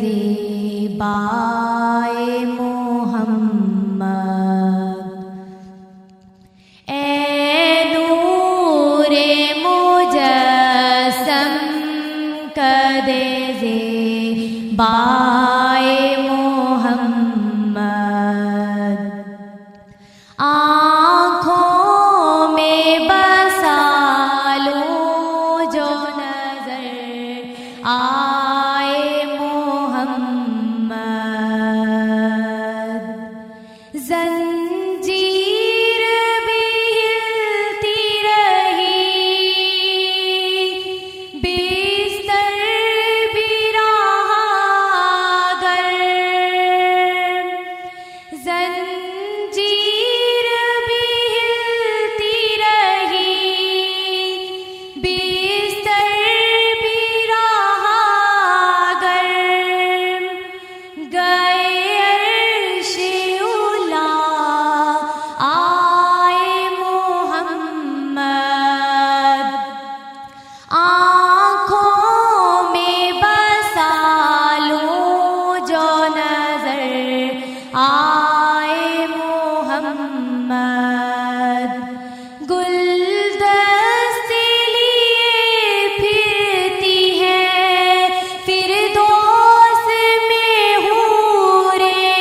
زیبائے محمد، اے نور مجسم قد زیبائے محمد، آنکھوں میں بسا لوں جو نظر آئے محمد، زنجیر بھی ہلتی رہی، بستر بھی رہا گر، زنجیر بھی ہلتی رہی، بستر بھی رہا گر، گئے عرش اولا آئے محمد، آنکھوں میں بسا لوں جو نظر آئے محمد، گلدست لیے پھرتی ہے فردوس میں حوریں،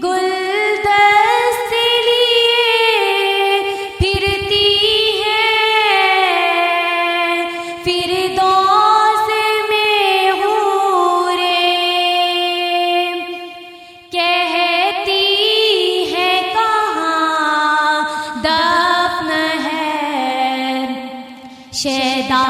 گلدست لیے پھرتی ہے فردوس میں حوریں، کہتی ہے کہاں دفن ہے شیدا